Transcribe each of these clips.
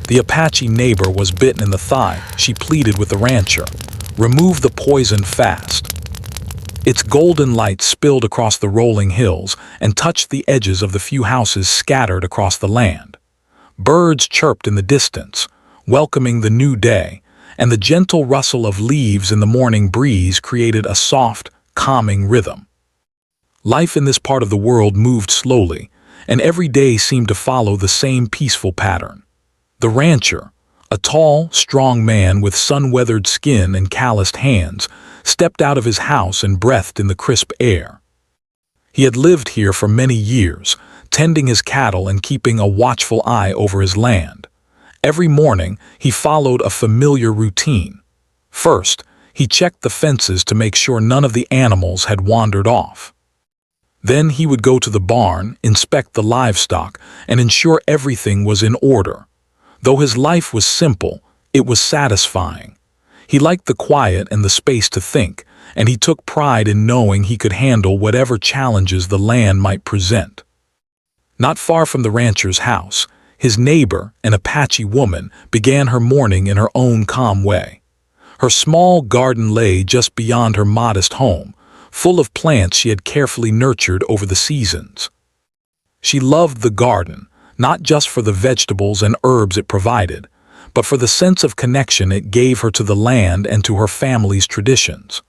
The Apache neighbor was bitten in the thigh. She pleaded with the rancher, "Remove the poison fast." Its golden light spilled across the rolling hills and touched the edges of the few houses scattered across the land. Birds chirped in the distance, welcoming the new day, and the gentle rustle of leaves in the morning breeze created a soft, calming rhythm. Life in this part of the world moved slowly, and every day seemed to follow the same peaceful pattern. The rancher, a tall, strong man with sun-weathered skin and calloused hands, stepped out of his house and breathed in the crisp air. He had lived here for many years, tending his cattle and keeping a watchful eye over his land. Every morning, he followed a familiar routine. First, he checked the fences to make sure none of the animals had wandered off. Then he would go to the barn, inspect the livestock, and ensure everything was in order. Though his life was simple, it was satisfying. He liked the quiet and the space to think, and he took pride in knowing he could handle whatever challenges the land might present. Not far from the rancher's house, his neighbor, an Apache woman, began her morning in her own calm way. Her small garden lay just beyond her modest home, full of plants she had carefully nurtured over the seasons. She loved the garden, not just for the vegetables and herbs it provided, but for the sense of connection it gave her to the land and to her family's traditions.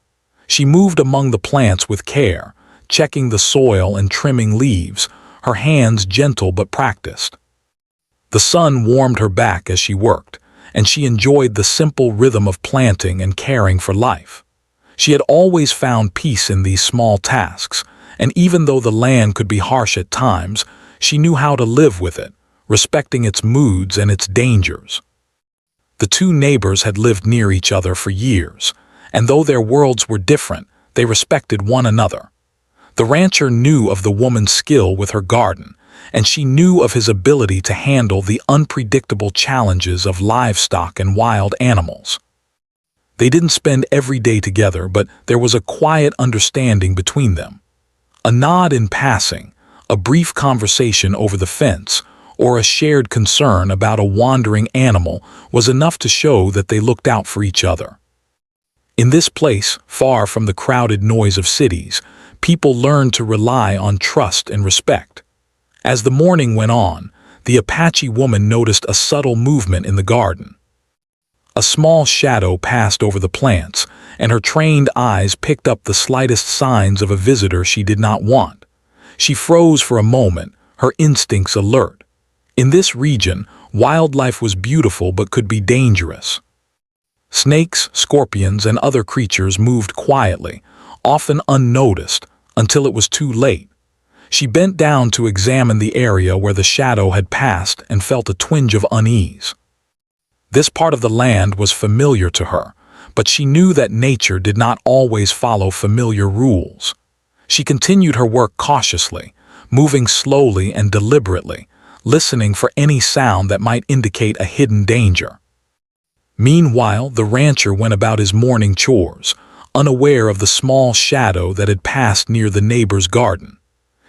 She moved among the plants with care, checking the soil and trimming leaves, her hands gentle but practiced. The sun warmed her back as she worked, and she enjoyed the simple rhythm of planting and caring for life. She had always found peace in these small tasks, and even though the land could be harsh at times, she knew how to live with it, respecting its moods and its dangers. The two neighbors had lived near each other for years, and though their worlds were different, they respected one another. The rancher knew of the woman's skill with her garden, and she knew of his ability to handle the unpredictable challenges of livestock and wild animals. They didn't spend every day together, but there was a quiet understanding between them. A nod in passing, a brief conversation over the fence, or a shared concern about a wandering animal was enough to show that they looked out for each other. In this place, far from the crowded noise of cities, people learned to rely on trust and respect. As the morning went on, the Apache woman noticed a subtle movement in the garden. A small shadow passed over the plants, and her trained eyes picked up the slightest signs of a visitor she did not want. She froze for a moment, her instincts alert. In this region, wildlife was beautiful but could be dangerous. Snakes, scorpions, and other creatures moved quietly, often unnoticed, until it was too late. She bent down to examine the area where the shadow had passed and felt a twinge of unease. This part of the land was familiar to her, but she knew that nature did not always follow familiar rules. She continued her work cautiously, moving slowly and deliberately, listening for any sound that might indicate a hidden danger. Meanwhile, the rancher went about his morning chores, unaware of the small shadow that had passed near the neighbor's garden.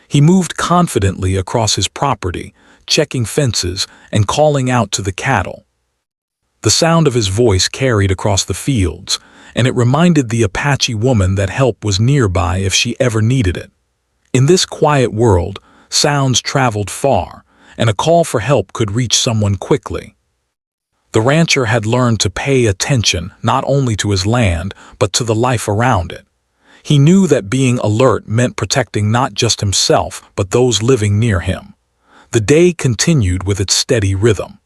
He moved confidently across his property, checking fences and calling out to the cattle. The sound of his voice carried across the fields, and it reminded the Apache woman that help was nearby if she ever needed it. In this quiet world, sounds traveled far, and a call for help could reach someone quickly. The rancher had learned to pay attention not only to his land, but to the life around it. He knew that being alert meant protecting not just himself, but those living near him. The day continued with its steady rhythm.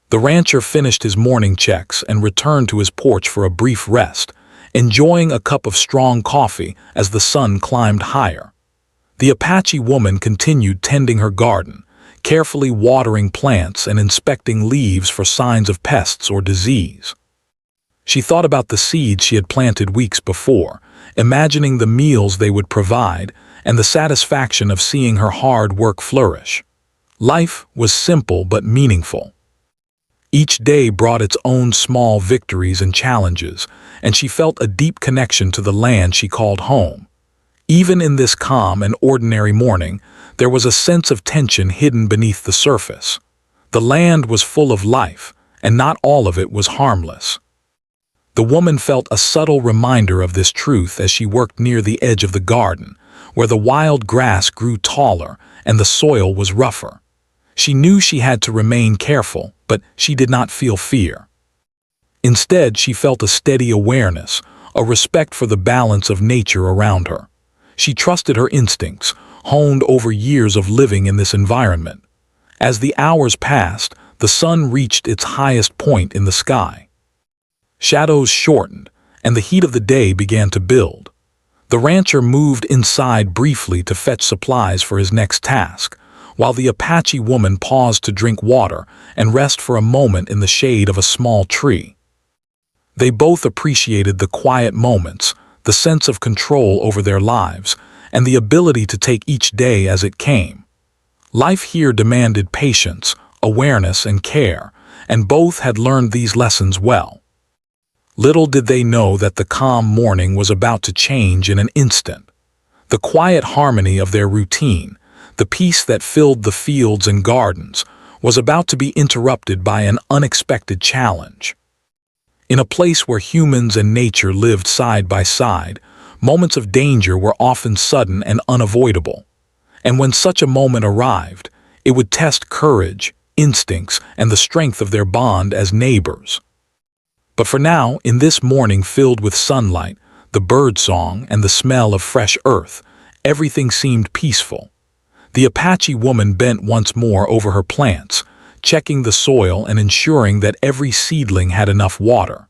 The rancher finished his morning checks and returned to his porch for a brief rest, enjoying a cup of strong coffee as the sun climbed higher. The Apache woman continued tending her garden, carefully watering plants and inspecting leaves for signs of pests or disease. She thought about the seeds she had planted weeks before, imagining the meals they would provide and the satisfaction of seeing her hard work flourish. Life was simple but meaningful. Each day brought its own small victories and challenges, and she felt a deep connection to the land she called home. Even in this calm and ordinary morning, there was a sense of tension hidden beneath the surface. The land was full of life, and not all of it was harmless. The woman felt a subtle reminder of this truth as she worked near the edge of the garden, where the wild grass grew taller and the soil was rougher. She knew she had to remain careful, but she did not feel fear. Instead, she felt a steady awareness, a respect for the balance of nature around her. She trusted her instincts, honed over years of living in this environment. As the hours passed, the sun reached its highest point in the sky. Shadows shortened, and the heat of the day began to build. The rancher moved inside briefly to fetch supplies for his next task, while the Apache woman paused to drink water and rest for a moment in the shade of a small tree. They both appreciated the quiet moments, the sense of control over their lives, and the ability to take each day as it came. Life here demanded patience, awareness, and care, and both had learned these lessons well. Little did they know that the calm morning was about to change in an instant. The quiet harmony of their routine, the peace that filled the fields and gardens, was about to be interrupted by an unexpected challenge. In a place where humans and nature lived side by side, moments of danger were often sudden and unavoidable. And when such a moment arrived, it would test courage, instincts, and the strength of their bond as neighbors. But for now, in this morning filled with sunlight, the birdsong, and the smell of fresh earth, everything seemed peaceful. The Apache woman bent once more over her plants, checking the soil and ensuring that every seedling had enough water.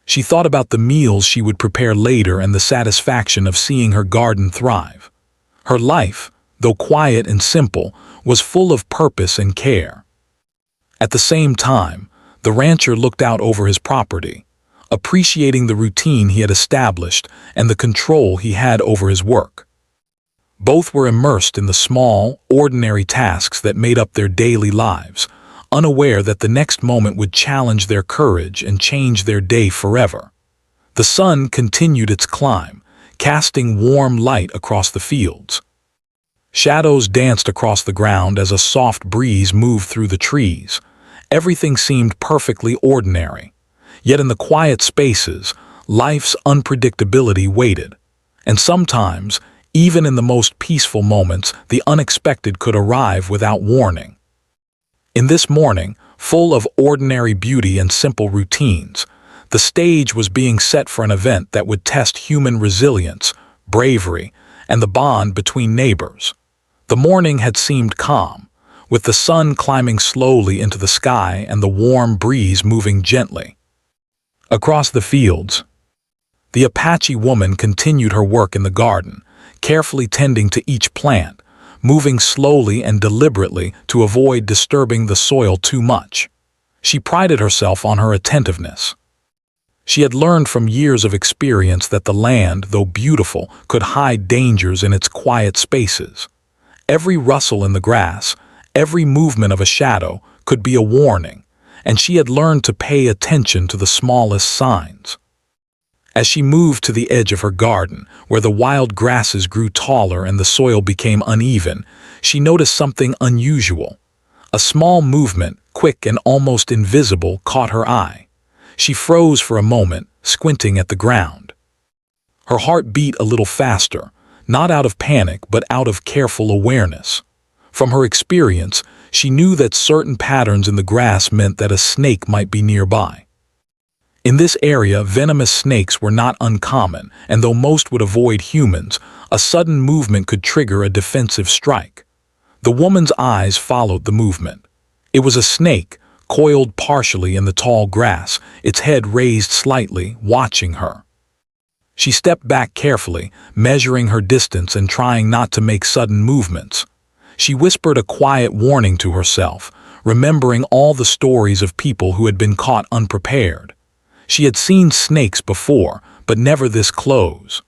She thought about the meals she would prepare later and the satisfaction of seeing her garden thrive. Her life, though quiet and simple, was full of purpose and care. At the same time, the rancher looked out over his property, appreciating the routine he had established and the control he had over his work. Both were immersed in the small, ordinary tasks that made up their daily lives, unaware that the next moment would challenge their courage and change their day forever. The sun continued its climb, casting warm light across the fields. Shadows danced across the ground as a soft breeze moved through the trees. Everything seemed perfectly ordinary. Yet in the quiet spaces, life's unpredictability waited. And sometimes, even in the most peaceful moments, the unexpected could arrive without warning. In this morning, full of ordinary beauty and simple routines, the stage was being set for an event that would test human resilience, bravery, and the bond between neighbors. The morning had seemed calm, with the sun climbing slowly into the sky and the warm breeze moving gently. Across the fields, the Apache woman continued her work in the garden, carefully tending to each plant, moving slowly and deliberately to avoid disturbing the soil too much. She prided herself on her attentiveness. She had learned from years of experience that the land, though beautiful, could hide dangers in its quiet spaces. Every rustle in the grass, every movement of a shadow could be a warning, and she had learned to pay attention to the smallest signs. As she moved to the edge of her garden, where the wild grasses grew taller and the soil became uneven, she noticed something unusual. A small movement, quick and almost invisible, caught her eye. She froze for a moment, squinting at the ground. Her heart beat a little faster, not out of panic but out of careful awareness. From her experience, she knew that certain patterns in the grass meant that a snake might be nearby. In this area, venomous snakes were not uncommon, and though most would avoid humans, a sudden movement could trigger a defensive strike. The woman's eyes followed the movement. It was a snake, coiled partially in the tall grass, its head raised slightly, watching her. She stepped back carefully, measuring her distance and trying not to make sudden movements. She whispered a quiet warning to herself, remembering all the stories of people who had been caught unprepared. She had seen snakes before, but never this close.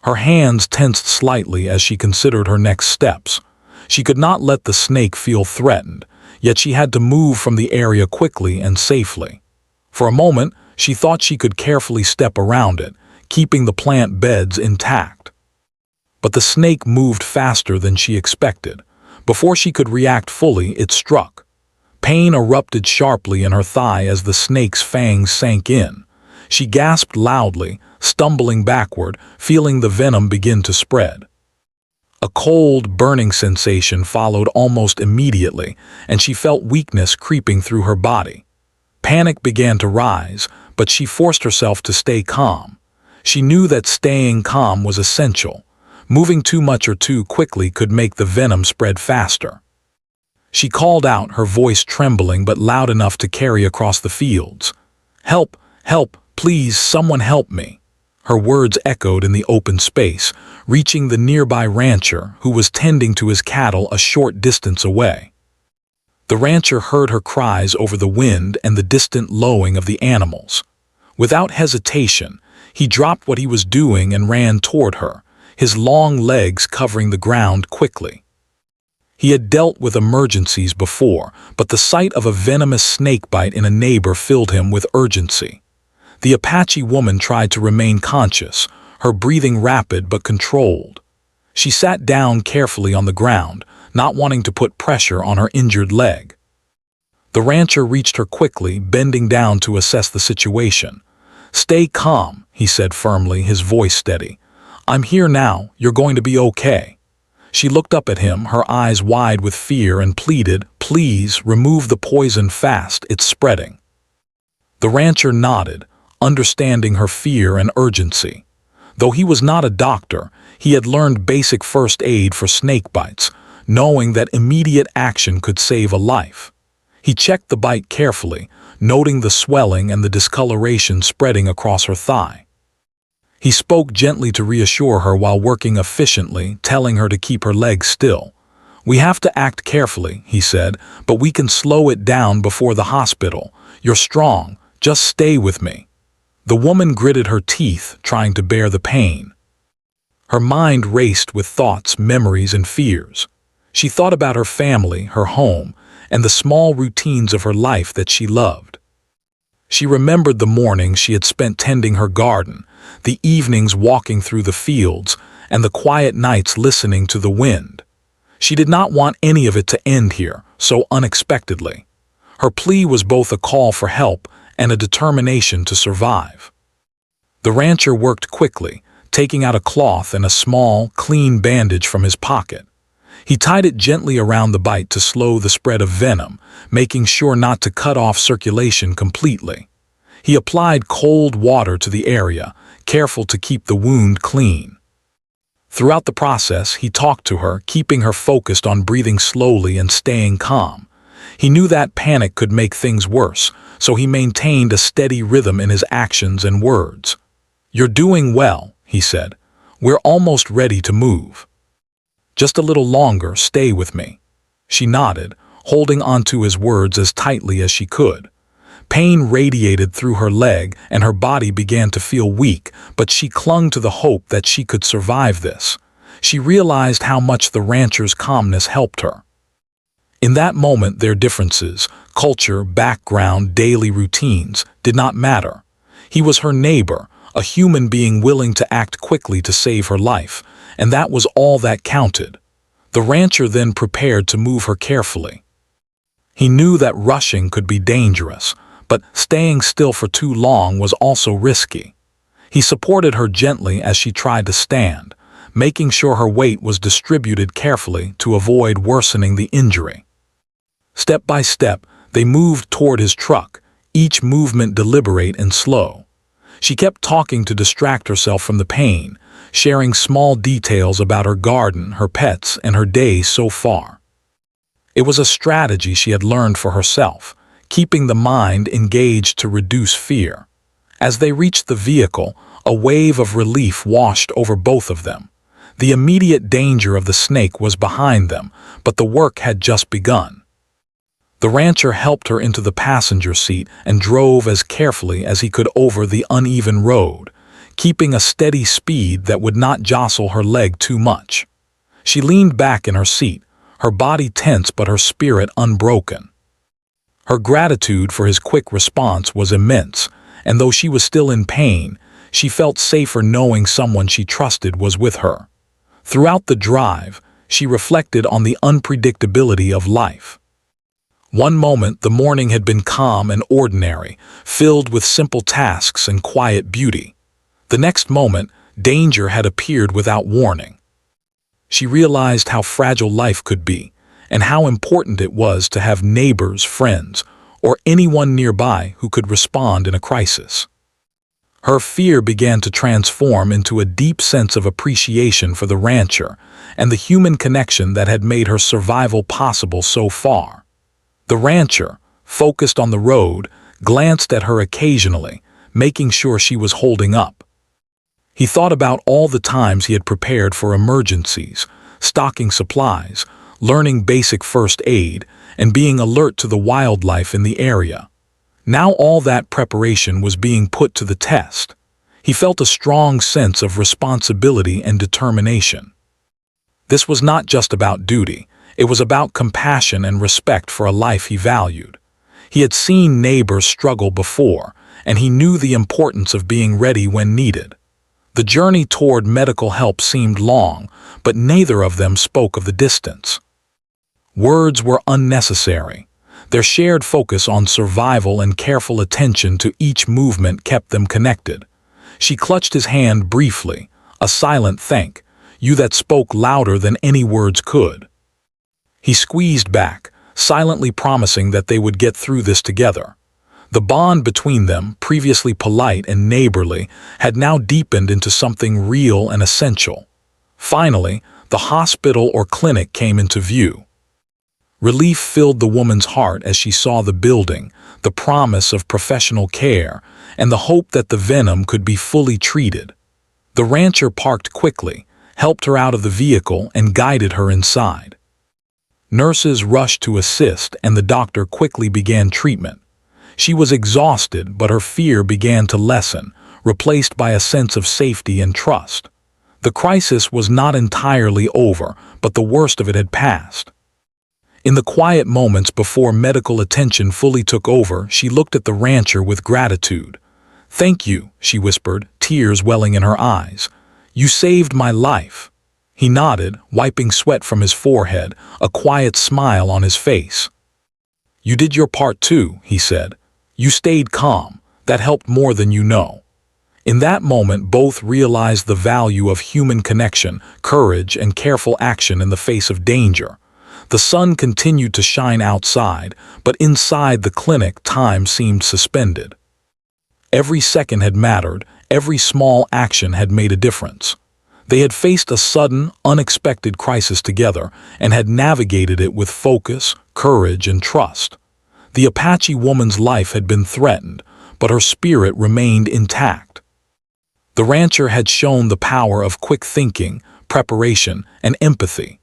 Her hands tensed slightly as she considered her next steps. She could not let the snake feel threatened, yet she had to move from the area quickly and safely. For a moment, she thought she could carefully step around it, keeping the plant beds intact. But the snake moved faster than she expected. Before she could react fully, it struck. Pain erupted sharply in her thigh as the snake's fangs sank in. She gasped loudly, stumbling backward, feeling the venom begin to spread. A cold, burning sensation followed almost immediately, and she felt weakness creeping through her body. Panic began to rise, but she forced herself to stay calm. She knew that staying calm was essential. Moving too much or too quickly could make the venom spread faster. She called out, her voice trembling but loud enough to carry across the fields. "Help! Help! Please, someone help me!" Her words echoed in the open space, reaching the nearby rancher who was tending to his cattle a short distance away. The rancher heard her cries over the wind and the distant lowing of the animals. Without hesitation, he dropped what he was doing and ran toward her, his long legs covering the ground quickly. He had dealt with emergencies before, but the sight of a venomous snakebite in a neighbor filled him with urgency. The Apache woman tried to remain conscious, her breathing rapid but controlled. She sat down carefully on the ground, not wanting to put pressure on her injured leg. The rancher reached her quickly, bending down to assess the situation. "Stay calm," he said firmly, his voice steady. "I'm here now, you're going to be okay." She looked up at him, her eyes wide with fear, and pleaded, "Please, remove the poison fast, it's spreading." The rancher nodded, understanding her fear and urgency. Though he was not a doctor, he had learned basic first aid for snake bites, knowing that immediate action could save a life. He checked the bite carefully, noting the swelling and the discoloration spreading across her thigh. He spoke gently to reassure her while working efficiently, telling her to keep her legs still. "We have to act carefully," he said, "but we can slow it down before the hospital. You're strong, just stay with me." The woman gritted her teeth, trying to bear the pain. Her mind raced with thoughts, memories, and fears. She thought about her family, her home, and the small routines of her life that she loved. She remembered the mornings she had spent tending her garden, the evenings walking through the fields, and the quiet nights listening to the wind. She did not want any of it to end here, so unexpectedly. Her plea was both a call for help and a determination to survive. The rancher worked quickly, taking out a cloth and a small, clean bandage from his pocket. He tied it gently around the bite to slow the spread of venom, making sure not to cut off circulation completely. He applied cold water to the area, careful to keep the wound clean. Throughout the process, he talked to her, keeping her focused on breathing slowly and staying calm. He knew that panic could make things worse, so he maintained a steady rhythm in his actions and words. "You're doing well," he said. "We're almost ready to move. Just a little longer, stay with me." She nodded, holding onto his words as tightly as she could. Pain radiated through her leg and her body began to feel weak, but she clung to the hope that she could survive this. She realized how much the rancher's calmness helped her. In that moment, their differences, culture, background, daily routines, did not matter. He was her neighbor, a human being willing to act quickly to save her life, and that was all that counted. The rancher then prepared to move her carefully. He knew that rushing could be dangerous, but staying still for too long was also risky. He supported her gently as she tried to stand, making sure her weight was distributed carefully to avoid worsening the injury. Step by step, they moved toward his truck, each movement deliberate and slow. She kept talking to distract herself from the pain, sharing small details about her garden, her pets, and her days so far. It was a strategy she had learned for herself, keeping the mind engaged to reduce fear. As they reached the vehicle, a wave of relief washed over both of them. The immediate danger of the snake was behind them, but the work had just begun. The rancher helped her into the passenger seat and drove as carefully as he could over the uneven road, keeping a steady speed that would not jostle her leg too much. She leaned back in her seat, her body tense but her spirit unbroken. Her gratitude for his quick response was immense, and though she was still in pain, she felt safer knowing someone she trusted was with her. Throughout the drive, she reflected on the unpredictability of life. One moment the morning had been calm and ordinary, filled with simple tasks and quiet beauty. The next moment, danger had appeared without warning. She realized how fragile life could be, and how important it was to have neighbors, friends, or anyone nearby who could respond in a crisis. Her fear began to transform into a deep sense of appreciation for the rancher and the human connection that had made her survival possible so far. The rancher, focused on the road, glanced at her occasionally, making sure she was holding up. He thought about all the times he had prepared for emergencies, stocking supplies, learning basic first aid, and being alert to the wildlife in the area. Now all that preparation was being put to the test. He felt a strong sense of responsibility and determination. This was not just about duty, it was about compassion and respect for a life he valued. He had seen neighbors struggle before, and he knew the importance of being ready when needed. The journey toward medical help seemed long, but neither of them spoke of the distance. Words were unnecessary. Their shared focus on survival and careful attention to each movement kept them connected. She clutched his hand briefly, a silent thank you that spoke louder than any words could. He squeezed back, silently promising that they would get through this together. The bond between them, previously polite and neighborly, had now deepened into something real and essential. Finally, the hospital or clinic came into view. Relief filled the woman's heart as she saw the building, the promise of professional care, and the hope that the venom could be fully treated. The rancher parked quickly, helped her out of the vehicle, and guided her inside. Nurses rushed to assist, and the doctor quickly began treatment. She was exhausted, but her fear began to lessen, replaced by a sense of safety and trust. The crisis was not entirely over, but the worst of it had passed. In the quiet moments before medical attention fully took over, she looked at the rancher with gratitude. "Thank you," she whispered, tears welling in her eyes. "You saved my life." He nodded, wiping sweat from his forehead, a quiet smile on his face. "You did your part too," he said. "You stayed calm. That helped more than you know." In that moment, both realized the value of human connection, courage, and careful action in the face of danger. The sun continued to shine outside, but inside the clinic time seemed suspended. Every second had mattered, every small action had made a difference. They had faced a sudden, unexpected crisis together and had navigated it with focus, courage, and trust. The Apache woman's life had been threatened, but her spirit remained intact. The rancher had shown the power of quick thinking, preparation, and empathy.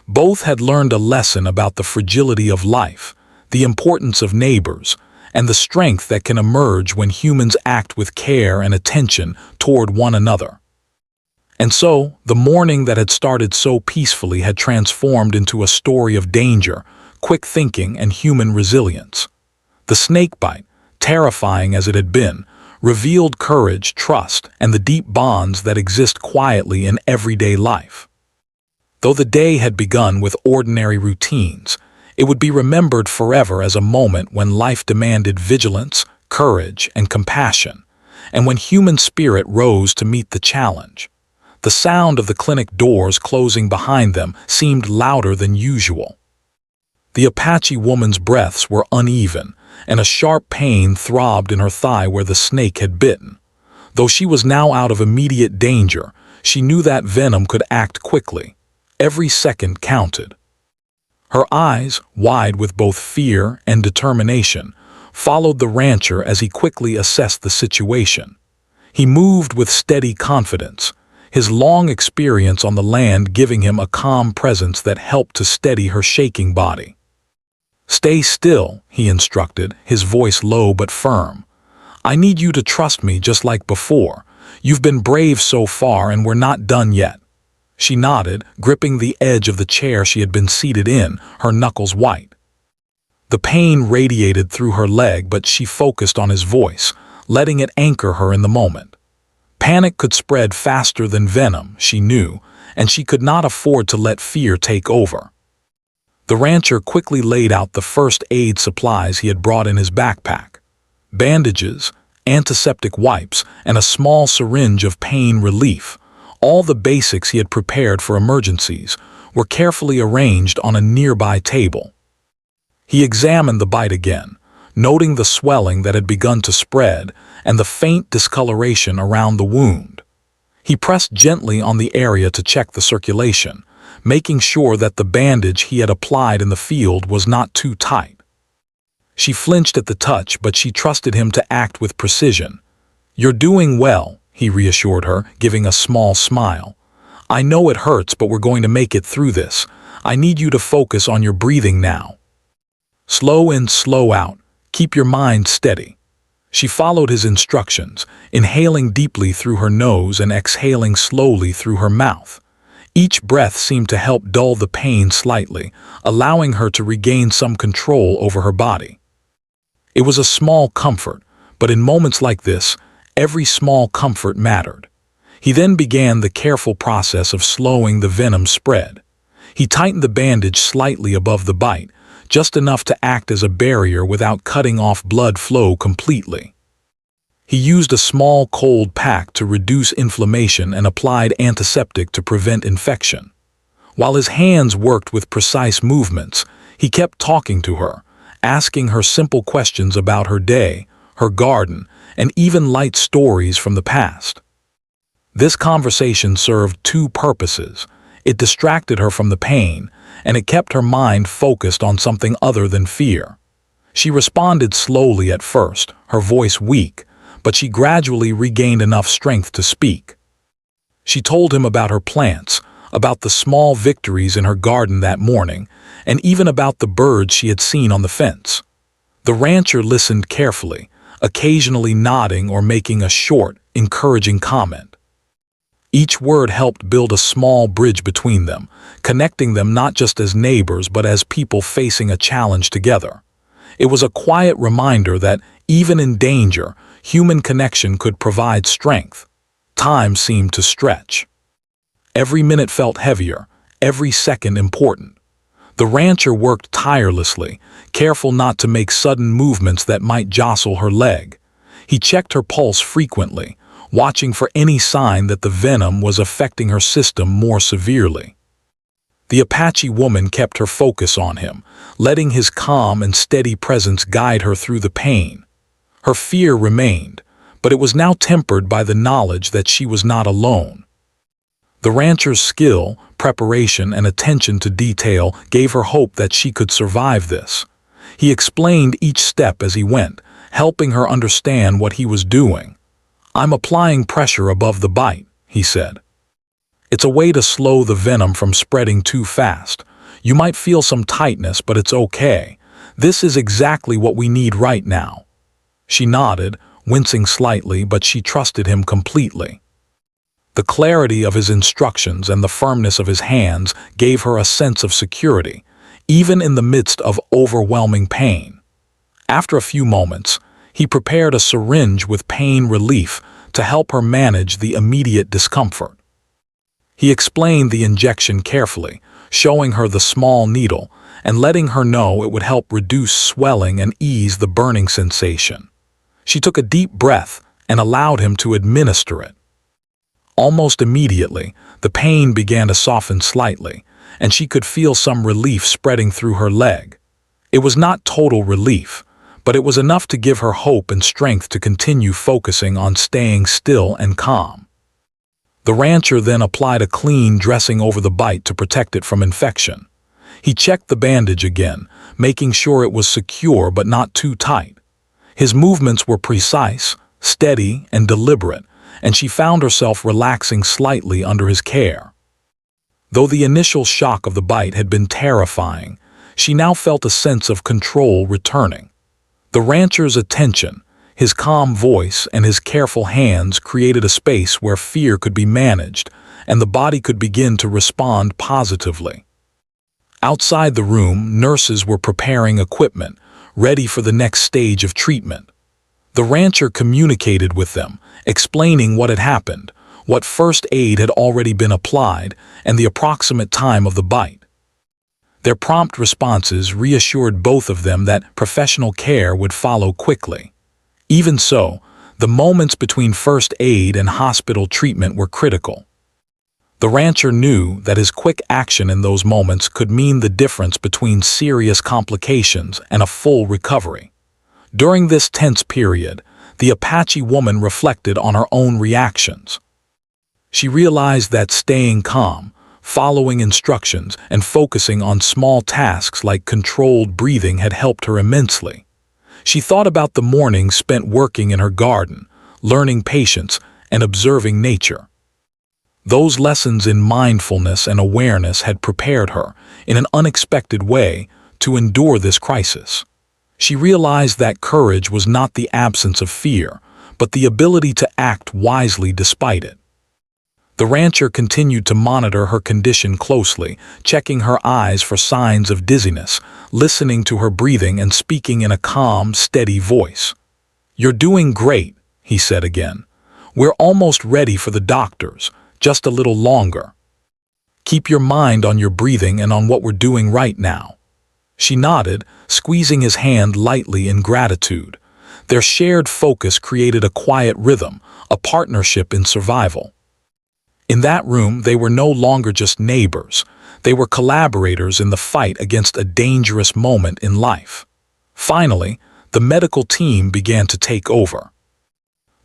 Both had learned a lesson about the fragility of life, the importance of neighbors, and the strength that can emerge when humans act with care and attention toward one another. And so, the morning that had started so peacefully had transformed into a story of danger, quick thinking, and human resilience. The snakebite, terrifying as it had been, revealed courage, trust, and the deep bonds that exist quietly in everyday life. Though the day had begun with ordinary routines, it would be remembered forever as a moment when life demanded vigilance, courage, and compassion, and when human spirit rose to meet the challenge. The sound of the clinic doors closing behind them seemed louder than usual. The Apache woman's breaths were uneven, and a sharp pain throbbed in her thigh where the snake had bitten. Though she was now out of immediate danger, she knew that venom could act quickly. Every second counted. Her eyes, wide with both fear and determination, followed the rancher as he quickly assessed the situation. He moved with steady confidence, his long experience on the land giving him a calm presence that helped to steady her shaking body. "Stay still," he instructed, his voice low but firm. "I need you to trust me just like before. You've been brave so far and we're not done yet." She nodded, gripping the edge of the chair she had been seated in, her knuckles white. The pain radiated through her leg, but she focused on his voice, letting it anchor her in the moment. Panic could spread faster than venom, she knew, and she could not afford to let fear take over. The rancher quickly laid out the first aid supplies he had brought in his backpack: bandages, antiseptic wipes, and a small syringe of pain relief. All the basics he had prepared for emergencies were carefully arranged on a nearby table. He examined the bite again, noting the swelling that had begun to spread and the faint discoloration around the wound. He pressed gently on the area to check the circulation, making sure that the bandage he had applied in the field was not too tight. She flinched at the touch, but she trusted him to act with precision. "You're doing well," he reassured her, giving a small smile. "I know it hurts, but we're going to make it through this. I need you to focus on your breathing now. Slow in, slow out. Keep your mind steady." She followed his instructions, inhaling deeply through her nose and exhaling slowly through her mouth. Each breath seemed to help dull the pain slightly, allowing her to regain some control over her body. It was a small comfort, but in moments like this, every small comfort mattered. He then began the careful process of slowing the venom spread. He tightened the bandage slightly above the bite, just enough to act as a barrier without cutting off blood flow completely. He used a small cold pack to reduce inflammation and applied antiseptic to prevent infection. While his hands worked with precise movements, he kept talking to her, asking her simple questions about her day, her garden, and even light stories from the past. This conversation served two purposes. It distracted her from the pain, and it kept her mind focused on something other than fear. She responded slowly at first, her voice weak, but she gradually regained enough strength to speak. She told him about her plants, about the small victories in her garden that morning, and even about the birds she had seen on the fence. The rancher listened carefully, occasionally nodding or making a short, encouraging comment. Each word helped build a small bridge between them, connecting them not just as neighbors but as people facing a challenge together. It was a quiet reminder that, even in danger, human connection could provide strength. Time seemed to stretch. Every minute felt heavier, every second important. The rancher worked tirelessly, careful not to make sudden movements that might jostle her leg. He checked her pulse frequently, watching for any sign that the venom was affecting her system more severely. The Apache woman kept her focus on him, letting his calm and steady presence guide her through the pain. Her fear remained, but it was now tempered by the knowledge that she was not alone. The rancher's skill, preparation, and attention to detail gave her hope that she could survive this. He explained each step as he went, helping her understand what he was doing. "I'm applying pressure above the bite," he said. "It's a way to slow the venom from spreading too fast. You might feel some tightness, but it's okay. This is exactly what we need right now." She nodded, wincing slightly, but she trusted him completely. The clarity of his instructions and the firmness of his hands gave her a sense of security, even in the midst of overwhelming pain. After a few moments, he prepared a syringe with pain relief to help her manage the immediate discomfort. He explained the injection carefully, showing her the small needle and letting her know it would help reduce swelling and ease the burning sensation. She took a deep breath and allowed him to administer it. Almost immediately, the pain began to soften slightly, and she could feel some relief spreading through her leg. It was not total relief, but it was enough to give her hope and strength to continue focusing on staying still and calm. The rancher then applied a clean dressing over the bite to protect it from infection. He checked the bandage again, making sure it was secure but not too tight. His movements were precise, steady, and deliberate, and she found herself relaxing slightly under his care. Though the initial shock of the bite had been terrifying, she now felt a sense of control returning. The rancher's attention, his calm voice, and his careful hands created a space where fear could be managed and the body could begin to respond positively. Outside the room, nurses were preparing equipment, ready for the next stage of treatment. The rancher communicated with them, explaining what had happened, what first aid had already been applied, and the approximate time of the bite. Their prompt responses reassured both of them that professional care would follow quickly. Even so, the moments between first aid and hospital treatment were critical. The rancher knew that his quick action in those moments could mean the difference between serious complications and a full recovery. During this tense period, the Apache woman reflected on her own reactions. She realized that staying calm, following instructions, and focusing on small tasks like controlled breathing had helped her immensely. She thought about the mornings spent working in her garden, learning patience, and observing nature. Those lessons in mindfulness and awareness had prepared her, in an unexpected way, to endure this crisis. She realized that courage was not the absence of fear, but the ability to act wisely despite it. The rancher continued to monitor her condition closely, checking her eyes for signs of dizziness, listening to her breathing and speaking in a calm, steady voice. "You're doing great," he said again. "We're almost ready for the doctors, just a little longer. Keep your mind on your breathing and on what we're doing right now." She nodded, squeezing his hand lightly in gratitude. Their shared focus created a quiet rhythm, a partnership in survival. In that room, they were no longer just neighbors. They were collaborators in the fight against a dangerous moment in life. Finally, the medical team began to take over.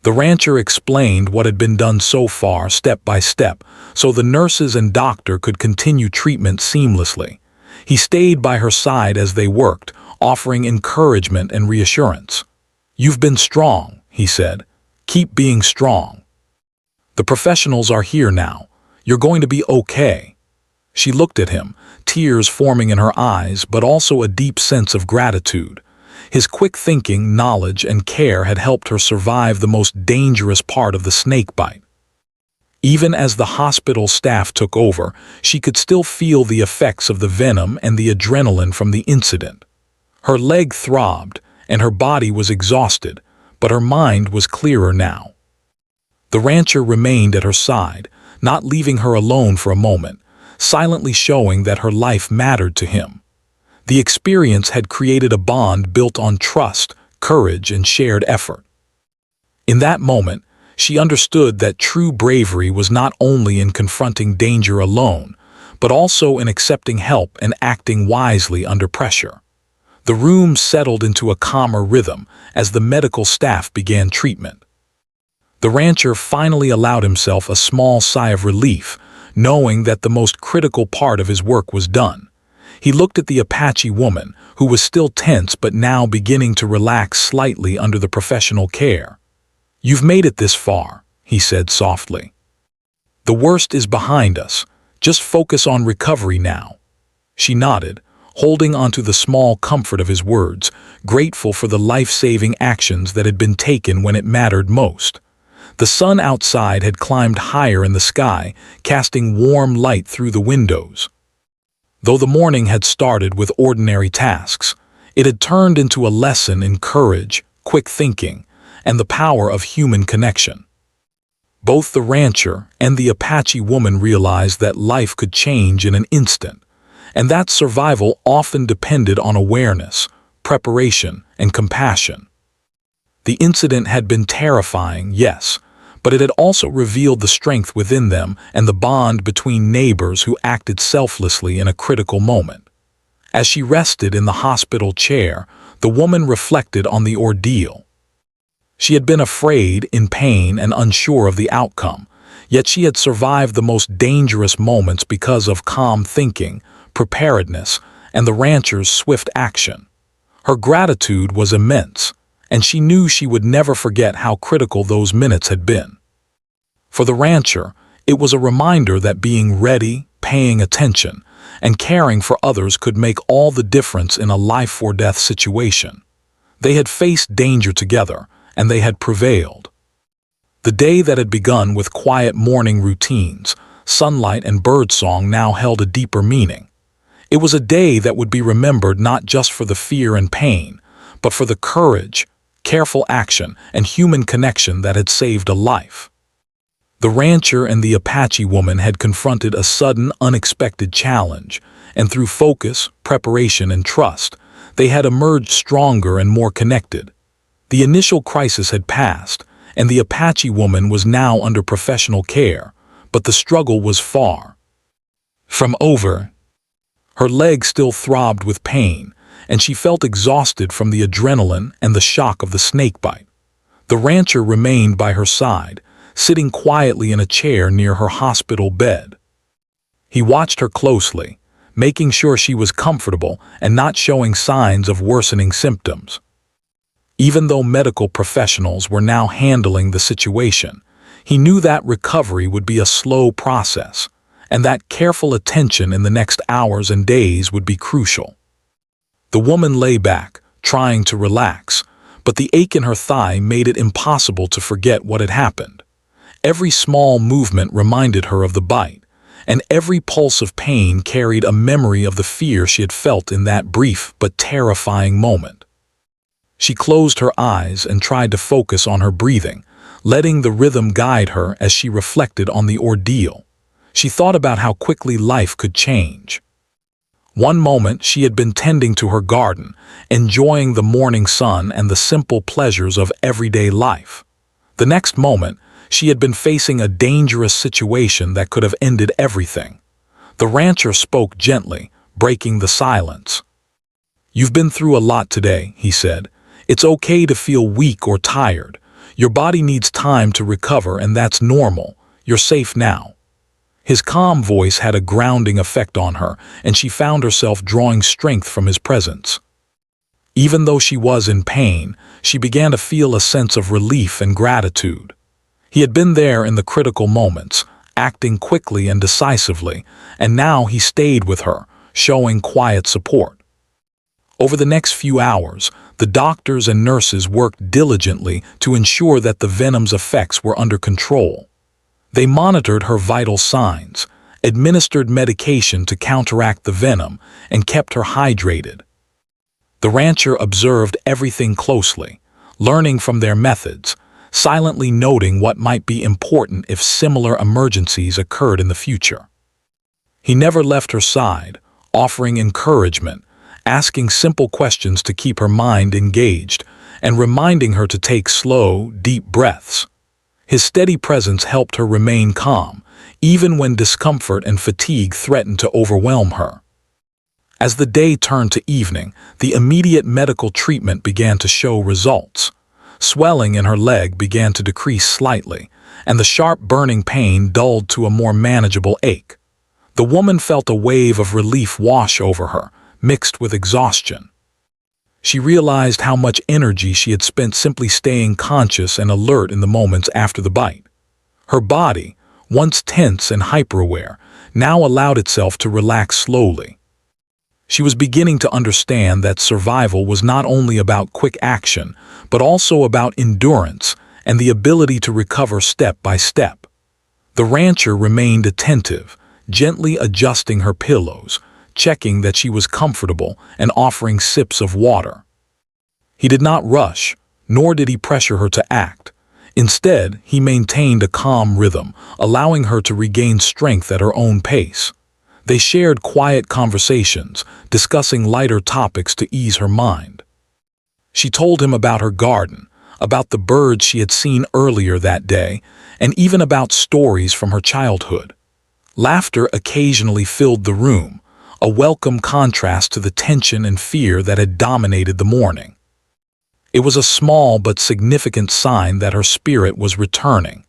The rancher explained what had been done so far, step by step, so the nurses and doctor could continue treatment seamlessly. He stayed by her side as they worked, offering encouragement and reassurance. "You've been strong," he said. "Keep being strong. The professionals are here now. You're going to be okay." She looked at him, tears forming in her eyes, but also a deep sense of gratitude. His quick thinking, knowledge, and care had helped her survive the most dangerous part of the snake bite. Even as the hospital staff took over, she could still feel the effects of the venom and the adrenaline from the incident. Her leg throbbed, and her body was exhausted, but her mind was clearer now. The rancher remained at her side, not leaving her alone for a moment, silently showing that her life mattered to him. The experience had created a bond built on trust, courage, and shared effort. In that moment, she understood that true bravery was not only in confronting danger alone, but also in accepting help and acting wisely under pressure. The room settled into a calmer rhythm as the medical staff began treatment. The rancher finally allowed himself a small sigh of relief, knowing that the most critical part of his work was done. He looked at the Apache woman, who was still tense but now beginning to relax slightly under the professional care. "You've made it this far," he said softly. "The worst is behind us. Just focus on recovery now." She nodded, holding onto the small comfort of his words, grateful for the life-saving actions that had been taken when it mattered most. The sun outside had climbed higher in the sky, casting warm light through the windows. Though the morning had started with ordinary tasks, it had turned into a lesson in courage, quick thinking, and the power of human connection. Both the rancher and the Apache woman realized that life could change in an instant, and that survival often depended on awareness, preparation, and compassion. The incident had been terrifying, yes, but it had also revealed the strength within them and the bond between neighbors who acted selflessly in a critical moment. As she rested in the hospital chair, the woman reflected on the ordeal. She had been afraid, in pain, and unsure of the outcome, yet she had survived the most dangerous moments because of calm thinking, preparedness, and the rancher's swift action. Her gratitude was immense, and she knew she would never forget how critical those minutes had been. For the rancher, it was a reminder that being ready, paying attention, and caring for others could make all the difference in a life-or-death situation. They had faced danger together, and they had prevailed. The day that had begun with quiet morning routines, sunlight, and birdsong now held a deeper meaning. It was a day that would be remembered not just for the fear and pain, but for the courage, careful action, and human connection that had saved a life. The rancher and the Apache woman had confronted a sudden, unexpected challenge, and through focus, preparation, and trust, they had emerged stronger and more connected. The initial crisis had passed, and the Apache woman was now under professional care, but the struggle was far from over. Her leg still throbbed with pain, and she felt exhausted from the adrenaline and the shock of the snakebite. The rancher remained by her side, sitting quietly in a chair near her hospital bed. He watched her closely, making sure she was comfortable and not showing signs of worsening symptoms. Even though medical professionals were now handling the situation, he knew that recovery would be a slow process, and that careful attention in the next hours and days would be crucial. The woman lay back, trying to relax, but the ache in her thigh made it impossible to forget what had happened. Every small movement reminded her of the bite, and every pulse of pain carried a memory of the fear she had felt in that brief but terrifying moment. She closed her eyes and tried to focus on her breathing, letting the rhythm guide her as she reflected on the ordeal. She thought about how quickly life could change. One moment she had been tending to her garden, enjoying the morning sun and the simple pleasures of everyday life. The next moment, she had been facing a dangerous situation that could have ended everything. The rancher spoke gently, breaking the silence. "You've been through a lot today," he said. "It's okay to feel weak or tired. Your body needs time to recover, and that's normal. You're safe now." His calm voice had a grounding effect on her, and she found herself drawing strength from his presence. Even though she was in pain, she began to feel a sense of relief and gratitude. He had been there in the critical moments, acting quickly and decisively, and now he stayed with her, showing quiet support. Over the next few hours, the doctors and nurses worked diligently to ensure that the venom's effects were under control. They monitored her vital signs, administered medication to counteract the venom, and kept her hydrated. The rancher observed everything closely, learning from their methods, silently noting what might be important if similar emergencies occurred in the future. He never left her side, offering encouragement, asking simple questions to keep her mind engaged, and reminding her to take slow, deep breaths. His steady presence helped her remain calm, even when discomfort and fatigue threatened to overwhelm her. As the day turned to evening, the immediate medical treatment began to show results. Swelling in her leg began to decrease slightly, and the sharp burning pain dulled to a more manageable ache. The woman felt a wave of relief wash over her, mixed with exhaustion. She realized how much energy she had spent simply staying conscious and alert in the moments after the bite. Her body, once tense and hyper-aware, now allowed itself to relax slowly. She was beginning to understand that survival was not only about quick action, but also about endurance and the ability to recover step by step. The rancher remained attentive, gently adjusting her pillows, checking that she was comfortable and offering sips of water. He did not rush, nor did he pressure her to act. Instead, he maintained a calm rhythm, allowing her to regain strength at her own pace. They shared quiet conversations, discussing lighter topics to ease her mind. She told him about her garden, about the birds she had seen earlier that day, and even about stories from her childhood. Laughter occasionally filled the room, a welcome contrast to the tension and fear that had dominated the morning. It was a small but significant sign that her spirit was returning.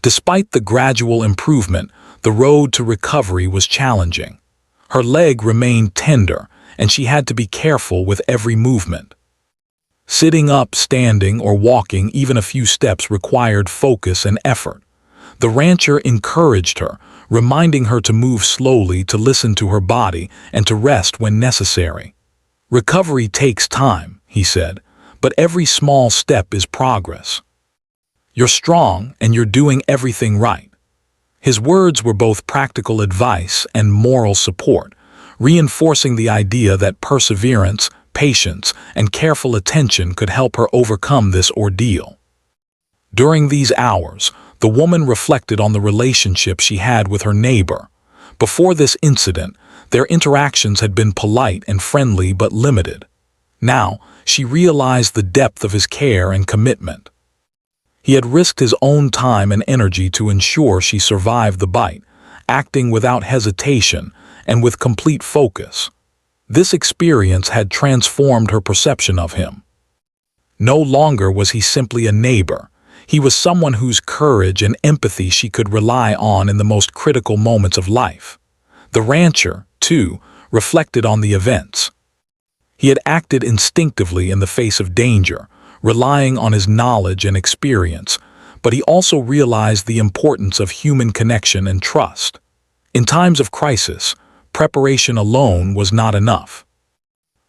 Despite the gradual improvement, the road to recovery was challenging. Her leg remained tender, and she had to be careful with every movement. Sitting up, standing, or walking even a few steps required focus and effort. The rancher encouraged her, reminding her to move slowly, to listen to her body, and to rest when necessary. "Recovery takes time," he said, "but every small step is progress. You're strong and you're doing everything right." His words were both practical advice and moral support, reinforcing the idea that perseverance, patience, and careful attention could help her overcome this ordeal. During these hours, The woman reflected on the relationship she had with her neighbor. Before this incident, their interactions had been polite and friendly but limited. Now, she realized the depth of his care and commitment. He had risked his own time and energy to ensure she survived the bite, acting without hesitation and with complete focus. This experience had transformed her perception of him. No longer was he simply a neighbor. He was someone whose courage and empathy she could rely on in the most critical moments of life. The rancher, too, reflected on the events. He had acted instinctively in the face of danger, relying on his knowledge and experience, but he also realized the importance of human connection and trust. In times of crisis, preparation alone was not enough.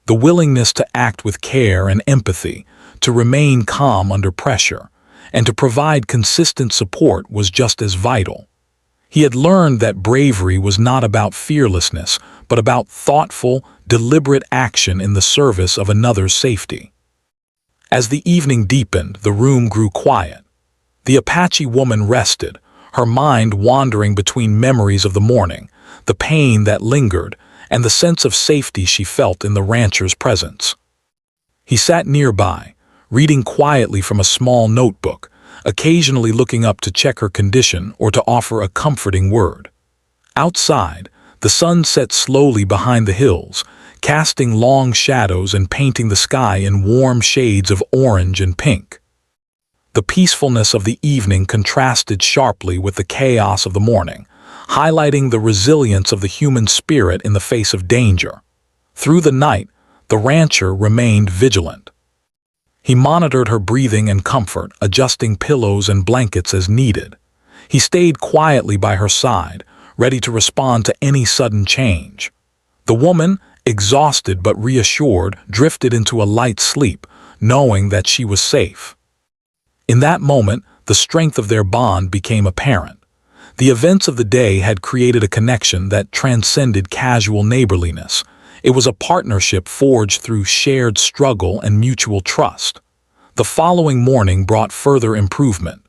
The willingness to act with care and empathy, to remain calm under pressure, and to provide consistent support was just as vital. He had learned that bravery was not about fearlessness, but about thoughtful, deliberate action in the service of another's safety. As the evening deepened, the room grew quiet. The Apache woman rested, her mind wandering between memories of the morning, the pain that lingered, and the sense of safety she felt in the rancher's presence. He sat nearby, reading quietly from a small notebook, occasionally looking up to check her condition or to offer a comforting word. Outside, the sun set slowly behind the hills, casting long shadows and painting the sky in warm shades of orange and pink. The peacefulness of the evening contrasted sharply with the chaos of the morning, highlighting the resilience of the human spirit in the face of danger. Through the night, the rancher remained vigilant. He monitored her breathing and comfort, adjusting pillows and blankets as needed. He stayed quietly by her side, ready to respond to any sudden change. The woman, exhausted but reassured, drifted into a light sleep, knowing that she was safe. In that moment, the strength of their bond became apparent. The events of the day had created a connection that transcended casual neighborliness. It was a partnership forged through shared struggle and mutual trust. The following morning brought further improvement.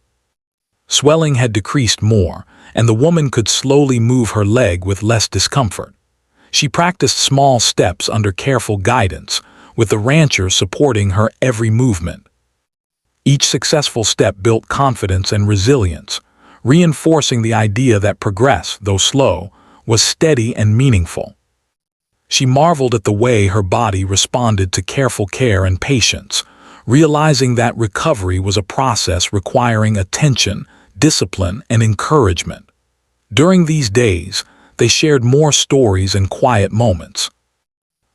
Swelling had decreased more, and the woman could slowly move her leg with less discomfort. She practiced small steps under careful guidance, with the rancher supporting her every movement. Each successful step built confidence and resilience, reinforcing the idea that progress, though slow, was steady and meaningful. She marveled at the way her body responded to careful care and patience, realizing that recovery was a process requiring attention, discipline, and encouragement. During these days, they shared more stories and quiet moments.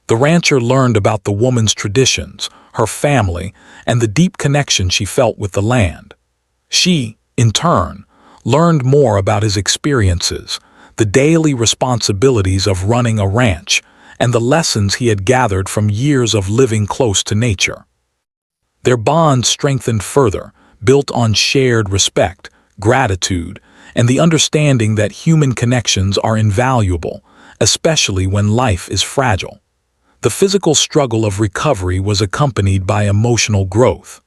The rancher learned about the woman's traditions, her family, and the deep connection she felt with the land. She, in turn, learned more about his experiences, the daily responsibilities of running a ranch, and the lessons he had gathered from years of living close to nature. Their bond strengthened further, built on shared respect, gratitude, and the understanding that human connections are invaluable, especially when life is fragile. The physical struggle of recovery was accompanied by emotional growth.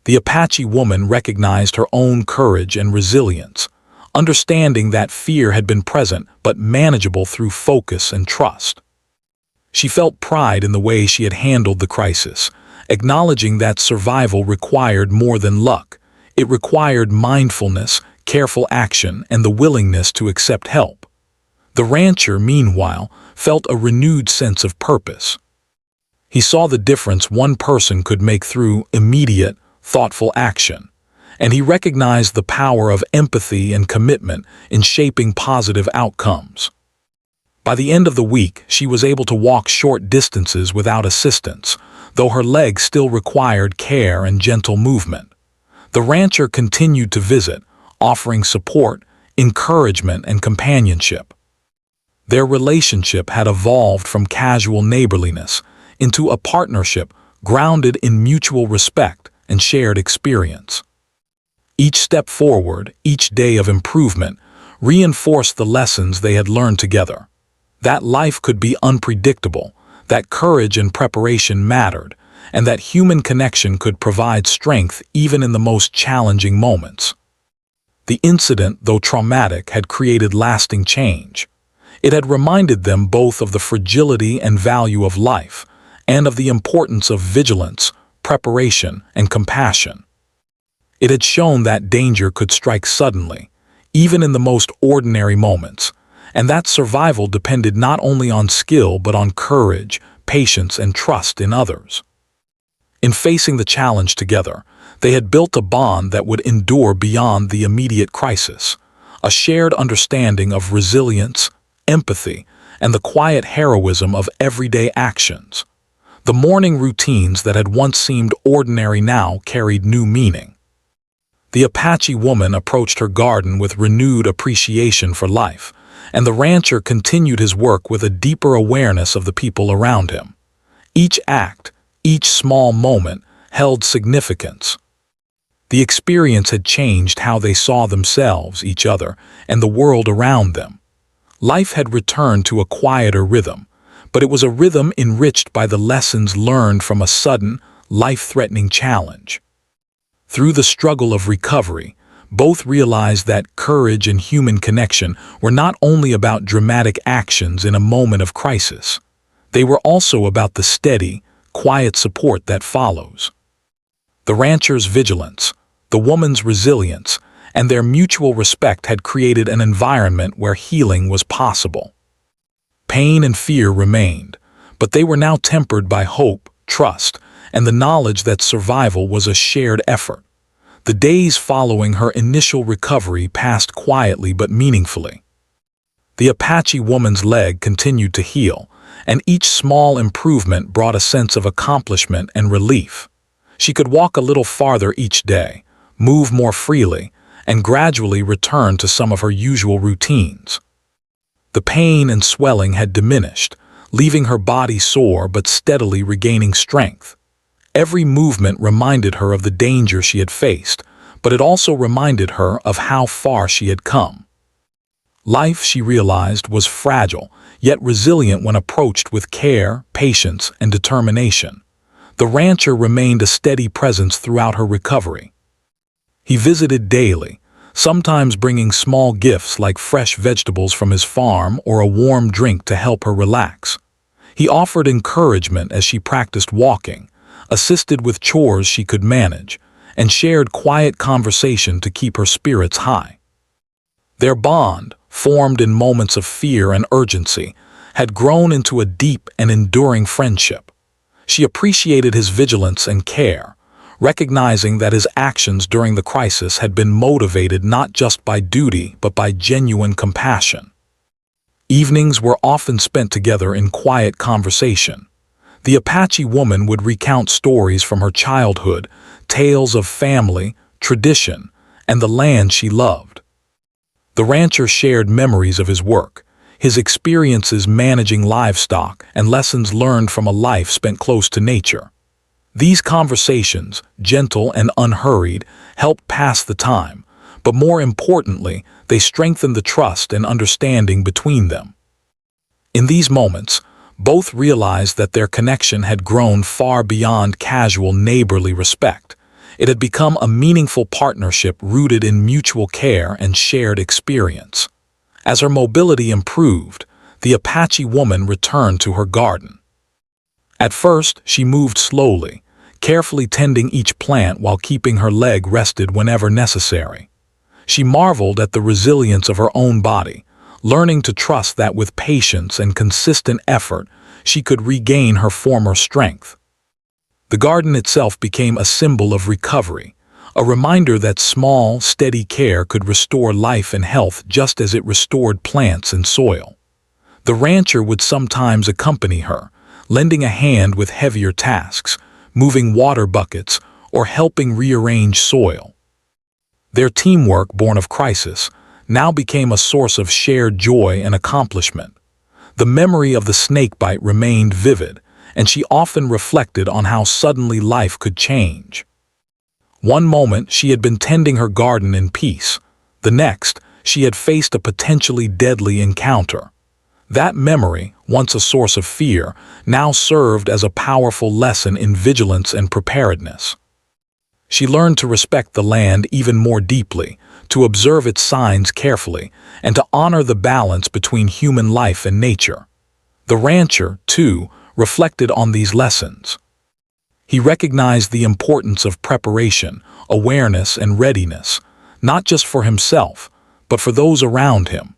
The Apache woman recognized her own courage and resilience, understanding that fear had been present but manageable through focus and trust. She felt pride in the way she had handled the crisis, acknowledging that survival required more than luck. It required mindfulness, careful action, and the willingness to accept help. The rancher, meanwhile, felt a renewed sense of purpose. He saw the difference one person could make through immediate, thoughtful action, and he recognized the power of empathy and commitment in shaping positive outcomes. By the end of the week, she was able to walk short distances without assistance, though her legs still required care and gentle movement. The rancher continued to visit, offering support, encouragement, and companionship. Their relationship had evolved from casual neighborliness into a partnership grounded in mutual respect and shared experience. Each step forward, each day of improvement, reinforced the lessons they had learned together. That life could be unpredictable, that courage and preparation mattered, and that human connection could provide strength even in the most challenging moments. The incident, though traumatic, had created lasting change. It had reminded them both of the fragility and value of life, and of the importance of vigilance, preparation, and compassion. It had shown that danger could strike suddenly, even in the most ordinary moments, and that survival depended not only on skill but on courage, patience, and trust in others. In facing the challenge together, they had built a bond that would endure beyond the immediate crisis, a shared understanding of resilience, empathy, and the quiet heroism of everyday actions. The morning routines that had once seemed ordinary now carried new meaning. The Apache woman approached her garden with renewed appreciation for life, and the rancher continued his work with a deeper awareness of the people around him. Each act, each small moment, held significance. The experience had changed how they saw themselves, each other, and the world around them. Life had returned to a quieter rhythm, but it was a rhythm enriched by the lessons learned from a sudden, life-threatening challenge. Through the struggle of recovery, both realized that courage and human connection were not only about dramatic actions in a moment of crisis. They were also about the steady, quiet support that follows. The rancher's vigilance, the woman's resilience, and their mutual respect had created an environment where healing was possible. Pain and fear remained, but they were now tempered by hope, trust, and the knowledge that survival was a shared effort. The days following her initial recovery passed quietly but meaningfully. The Apache woman's leg continued to heal, and each small improvement brought a sense of accomplishment and relief. She could walk a little farther each day, move more freely, and gradually return to some of her usual routines. The pain and swelling had diminished, leaving her body sore but steadily regaining strength. Every movement reminded her of the danger she had faced, but it also reminded her of how far she had come. Life, she realized, was fragile, yet resilient when approached with care, patience, and determination. The rancher remained a steady presence throughout her recovery. He visited daily, sometimes bringing small gifts like fresh vegetables from his farm or a warm drink to help her relax. He offered encouragement as she practiced walking, assisted with chores she could manage, and shared quiet conversation to keep her spirits high. Their bond, formed in moments of fear and urgency, had grown into a deep and enduring friendship. She appreciated his vigilance and care, recognizing that his actions during the crisis had been motivated not just by duty but by genuine compassion. Evenings were often spent together in quiet conversation. The Apache woman would recount stories from her childhood, tales of family, tradition, and the land she loved. The rancher shared memories of his work, his experiences managing livestock, and lessons learned from a life spent close to nature. These conversations, gentle and unhurried, helped pass the time, but more importantly, they strengthened the trust and understanding between them. In these moments, both realized that their connection had grown far beyond casual neighborly respect. It had become a meaningful partnership rooted in mutual care and shared experience. As her mobility improved, the Apache woman returned to her garden. At first, she moved slowly, carefully tending each plant while keeping her leg rested whenever necessary. She marveled at the resilience of her own body, learning to trust that with patience and consistent effort, she could regain her former strength. The garden itself became a symbol of recovery, a reminder that small, steady care could restore life and health just as it restored plants and soil. The rancher would sometimes accompany her, lending a hand with heavier tasks, moving water buckets, or helping rearrange soil. Their teamwork, born of crisis, now became a source of shared joy and accomplishment. The memory of the snakebite remained vivid, and she often reflected on how suddenly life could change. One moment she had been tending her garden in peace. The next, she had faced a potentially deadly encounter. That memory, once a source of fear, now served as a powerful lesson in vigilance and preparedness. She learned to respect the land even more deeply, to observe its signs carefully, and to honor the balance between human life and nature. The rancher, too, reflected on these lessons. He recognized the importance of preparation, awareness, and readiness, not just for himself, but for those around him.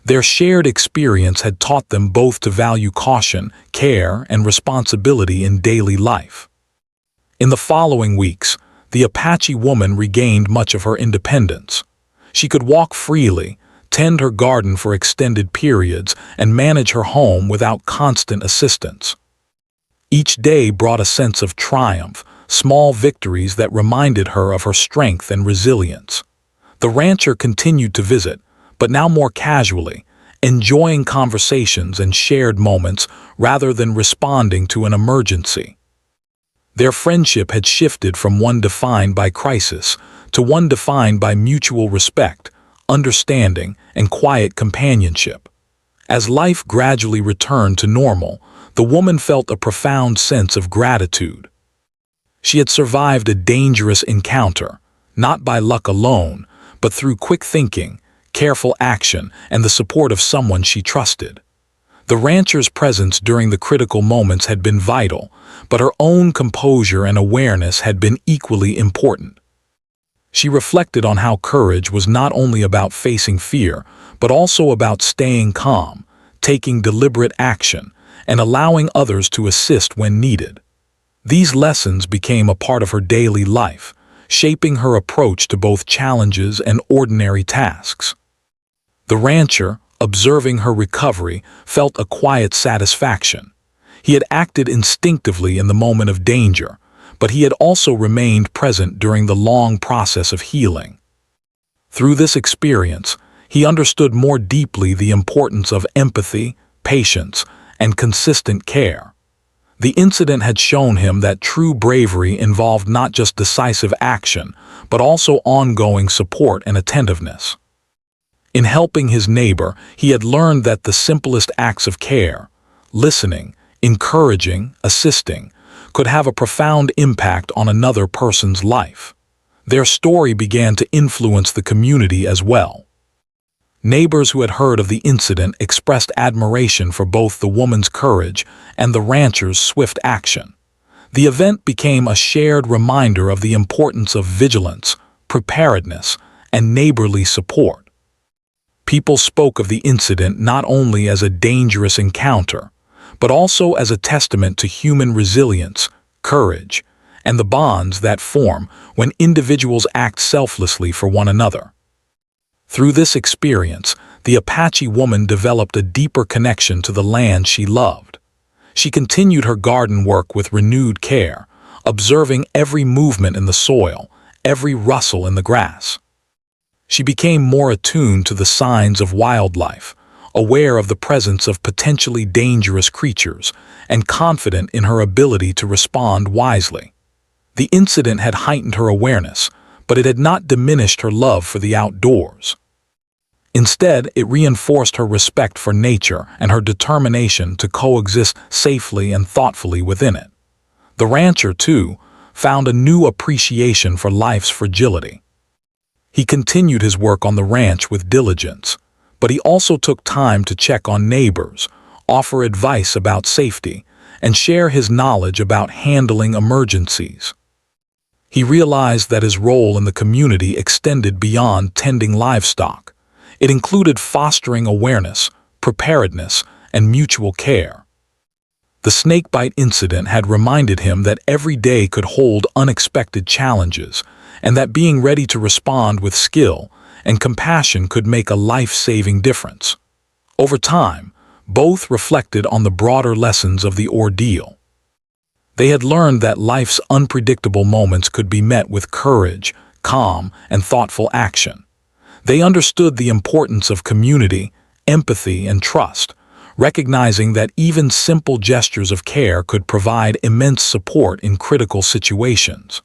Their shared experience had taught them both to value caution, care, and responsibility in daily life. In the following weeks, the Apache woman regained much of her independence. She could walk freely, tend her garden for extended periods, and manage her home without constant assistance. Each day brought a sense of triumph, small victories that reminded her of her strength and resilience. The rancher continued to visit, but now more casually, enjoying conversations and shared moments rather than responding to an emergency. Their friendship had shifted from one defined by crisis to one defined by mutual respect, understanding, and quiet companionship. As life gradually returned to normal, the woman felt a profound sense of gratitude. She had survived a dangerous encounter, not by luck alone, but through quick thinking, careful action, and the support of someone she trusted. The rancher's presence during the critical moments had been vital, but her own composure and awareness had been equally important. She reflected on how courage was not only about facing fear, but also about staying calm, taking deliberate action, and allowing others to assist when needed. These lessons became a part of her daily life, shaping her approach to both challenges and ordinary tasks. The rancher, observing her recovery, felt a quiet satisfaction. He had acted instinctively in the moment of danger, but he had also remained present during the long process of healing. Through this experience, he understood more deeply the importance of empathy, patience, and consistent care. The incident had shown him that true bravery involved not just decisive action, but also ongoing support and attentiveness. In helping his neighbor, he had learned that the simplest acts of care, listening, encouraging, assisting, could have a profound impact on another person's life. Their story began to influence the community as well. Neighbors who had heard of the incident expressed admiration for both the woman's courage and the rancher's swift action. The event became a shared reminder of the importance of vigilance, preparedness, and neighborly support. People spoke of the incident not only as a dangerous encounter, but also as a testament to human resilience, courage, and the bonds that form when individuals act selflessly for one another. Through this experience, the Apache woman developed a deeper connection to the land she loved. She continued her garden work with renewed care, observing every movement in the soil, every rustle in the grass. She became more attuned to the signs of wildlife, aware of the presence of potentially dangerous creatures, and confident in her ability to respond wisely. The incident had heightened her awareness, but it had not diminished her love for the outdoors. Instead, it reinforced her respect for nature and her determination to coexist safely and thoughtfully within it. The rancher, too, found a new appreciation for life's fragility. He continued his work on the ranch with diligence, but he also took time to check on neighbors, offer advice about safety, and share his knowledge about handling emergencies. He realized that his role in the community extended beyond tending livestock. It included fostering awareness, preparedness, and mutual care. The snakebite incident had reminded him that every day could hold unexpected challenges, and that being ready to respond with skill and compassion could make a life-saving difference. Over time, both reflected on the broader lessons of the ordeal. They had learned that life's unpredictable moments could be met with courage, calm, and thoughtful action. They understood the importance of community, empathy, and trust, recognizing that even simple gestures of care could provide immense support in critical situations.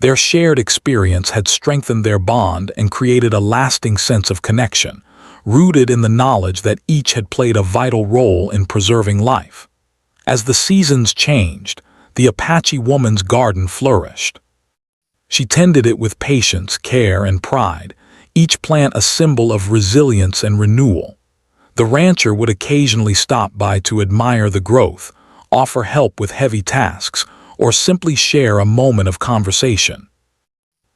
Their shared experience had strengthened their bond and created a lasting sense of connection, rooted in the knowledge that each had played a vital role in preserving life. As the seasons changed, the Apache woman's garden flourished. She tended it with patience, care, and pride, each plant a symbol of resilience and renewal. The rancher would occasionally stop by to admire the growth, offer help with heavy tasks, or simply share a moment of conversation.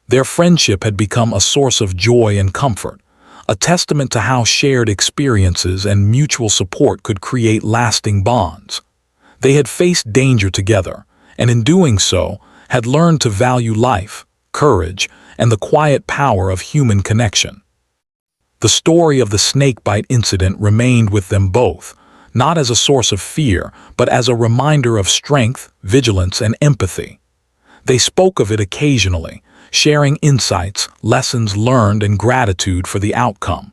Their friendship had become a source of joy and comfort, a testament to how shared experiences and mutual support could create lasting bonds. They had faced danger together, and in doing so, had learned to value life, courage, and the quiet power of human connection. The story of the snakebite incident remained with them both, not as a source of fear, but as a reminder of strength, vigilance, and empathy. They spoke of it occasionally, sharing insights, lessons learned, and gratitude for the outcome.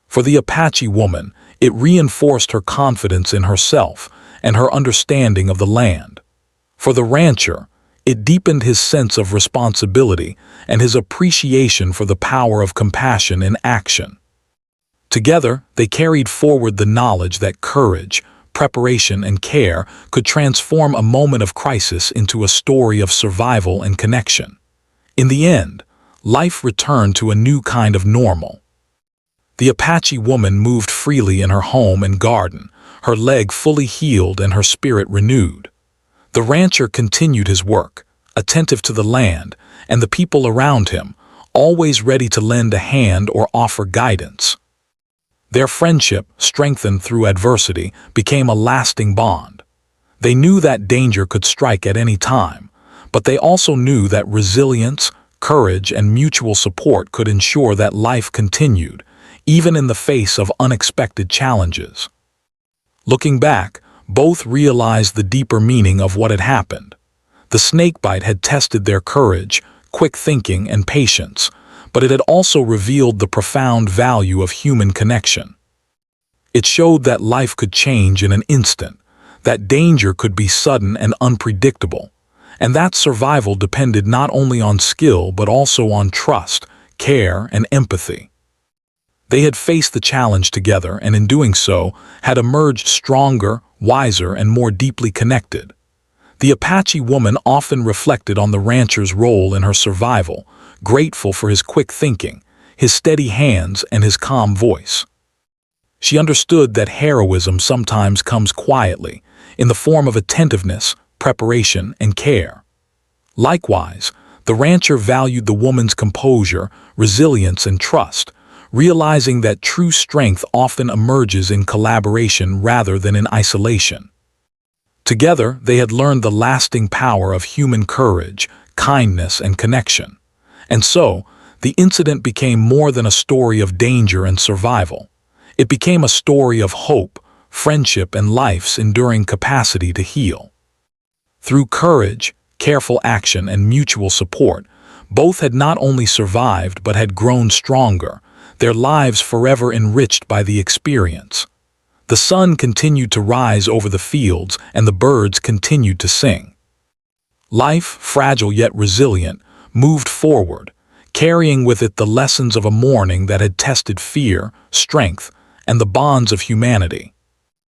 For the Apache woman, it reinforced her confidence in herself and her understanding of the land. For the rancher, it deepened his sense of responsibility and his appreciation for the power of compassion in action. Together, they carried forward the knowledge that courage, preparation, and care could transform a moment of crisis into a story of survival and connection. In the end, life returned to a new kind of normal. The Apache woman moved freely in her home and garden, her leg fully healed and her spirit renewed. The rancher continued his work, attentive to the land and the people around him, always ready to lend a hand or offer guidance. Their friendship, strengthened through adversity, became a lasting bond. They knew that danger could strike at any time, but they also knew that resilience, courage, and mutual support could ensure that life continued, even in the face of unexpected challenges. Looking back, both realized the deeper meaning of what had happened. The snakebite had tested their courage, quick thinking, and patience, but it had also revealed the profound value of human connection. It showed that life could change in an instant, that danger could be sudden and unpredictable, and that survival depended not only on skill but also on trust, care, and empathy. They had faced the challenge together and in doing so had emerged stronger, wiser, and more deeply connected. The Apache woman often reflected on the rancher's role in her survival, grateful for his quick thinking, his steady hands, and his calm voice. She understood that heroism sometimes comes quietly, in the form of attentiveness, preparation, and care. Likewise, the rancher valued the woman's composure, resilience, and trust, realizing that true strength often emerges in collaboration rather than in isolation. Together, they had learned the lasting power of human courage, kindness, and connection. And so, the incident became more than a story of danger and survival. It became a story of hope, friendship, and life's enduring capacity to heal. Through courage, careful action, and mutual support, both had not only survived but had grown stronger, their lives forever enriched by the experience. The sun continued to rise over the fields and the birds continued to sing. Life, fragile yet resilient, moved forward, carrying with it the lessons of a morning that had tested fear, strength, and the bonds of humanity.